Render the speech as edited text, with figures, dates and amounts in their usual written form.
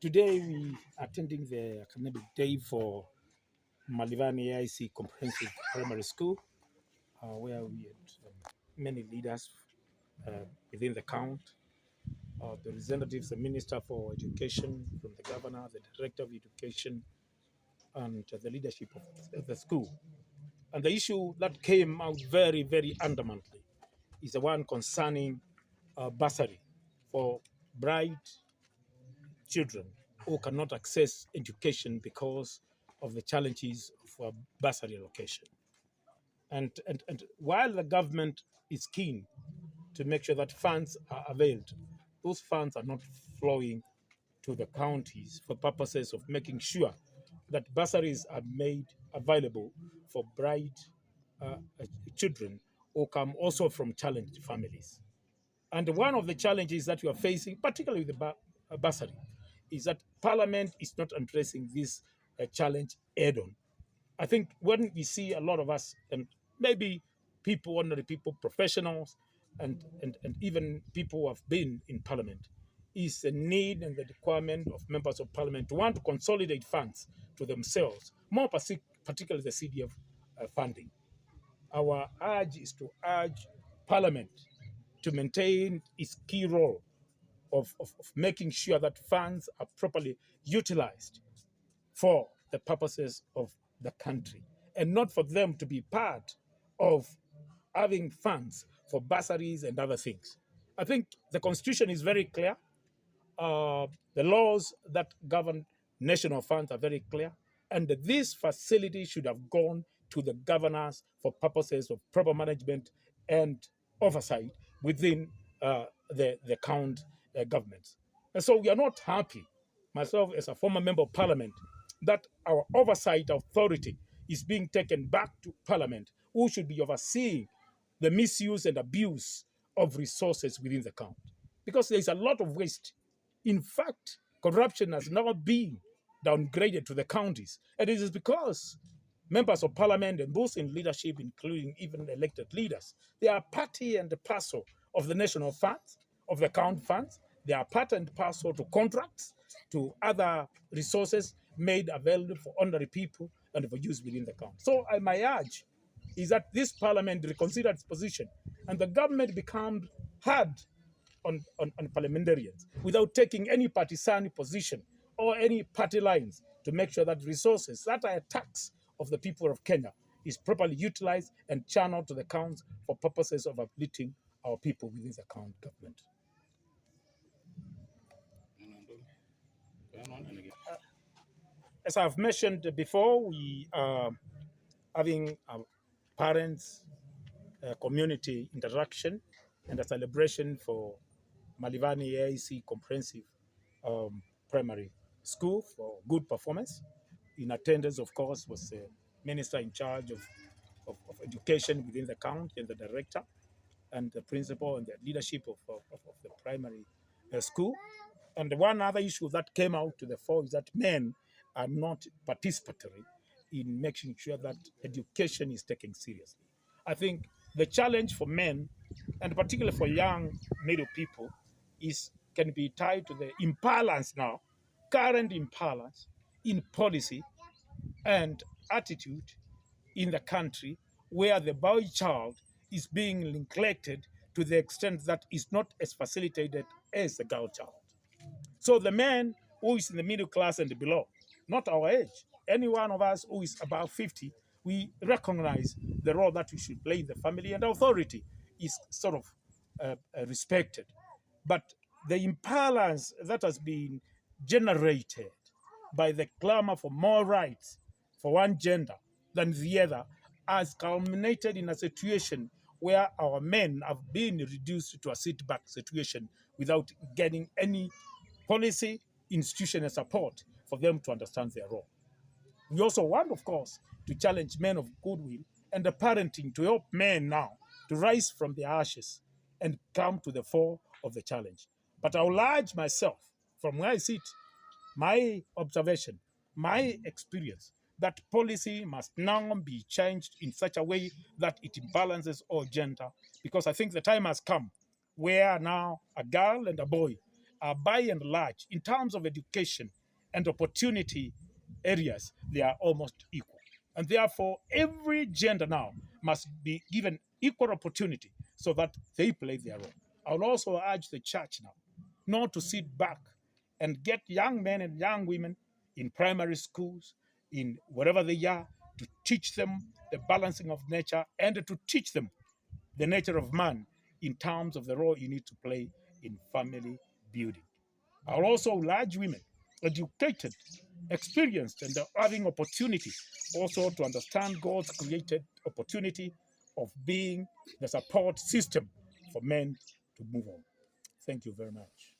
Today we are attending the academic day for Malivani Aic Comprehensive Primary School, where we had many leaders within the count, the representatives, the Minister for Education from the Governor, the Director of Education, and the leadership of the school. And the issue that came out very, very adamantly is the one concerning bursary for bright children who cannot access education because of the challenges of bursary allocation. And while the government is keen to make sure that funds are availed, those funds are not flowing to the counties for purposes of making sure that bursaries are made available for bright children who come also from challenged families. And one of the challenges that we are facing, particularly with the bursary, is that Parliament is not addressing this challenge head on. I think when we see a lot of us, and maybe people, ordinary people, professionals, and even people who have been in Parliament, is the need and the requirement of members of Parliament to want to consolidate funds to themselves, more particularly the CDF funding. Our urge is to urge Parliament to maintain its key role of making sure that funds are properly utilized for the purposes of the country and not for them to be part of having funds for bursaries and other things. I think the Constitution is very clear. The laws that govern national funds are very clear. And this facility should have gone to the governors for purposes of proper management and oversight within the county governments. And so we are not happy, myself as a former member of parliament, that our oversight authority is being taken back to Parliament, who should be overseeing the misuse and abuse of resources within the county. Because there is a lot of waste. In fact, corruption has never been downgraded to the counties. And it is because members of Parliament and those in leadership, including even elected leaders, they are party and parcel of the national funds, of the county funds. They are part and parcel to contracts, to other resources made available for ordinary people and for use within the county. So my urge is that this Parliament reconsider its position and the government become hard on parliamentarians without taking any partisan position or any party lines to make sure that resources that are a tax of the people of Kenya is properly utilized and channeled to the counties for purposes of uplifting our people within the county government. As I've mentioned before, we are having parents, community interaction, and a celebration for Malivani Aic Comprehensive Primary School for good performance. In attendance, of course, was the minister in charge of education within the county and the director and the principal and the leadership of the primary school. And one other issue that came out to the fore is that men are not participatory in making sure that education is taken seriously. I think the challenge for men, and particularly for young middle people, can be tied to the imbalance now, current imbalance in policy and attitude in the country, where the boy child is being neglected to the extent that is not as facilitated as the girl child. So the man who is in the middle class and below, not our age, any one of us who is about 50, we recognize the role that we should play in the family, and authority is sort of respected. But the imbalance that has been generated by the clamor for more rights for one gender than the other has culminated in a situation where our men have been reduced to a sit-back situation without getting any policy, institutional support for them to understand their role. We also want, of course, to challenge men of goodwill and the parenting to help men now to rise from the ashes and come to the fore of the challenge. But I will urge myself, from where I sit, my observation, my experience, that policy must now be changed in such a way that it balances all gender, because I think the time has come where now a girl and a boy are by and large, in terms of education and opportunity areas, they are almost equal. And therefore, every gender now must be given equal opportunity so that they play their role. I will also urge the church now not to sit back and get young men and young women in primary schools, in wherever they are, to teach them the balancing of nature and to teach them the nature of man in terms of the role you need to play in family building. I will also urge women, educated, experienced, and having opportunity also to understand God's created opportunity of being the support system for men to move on. Thank you very much.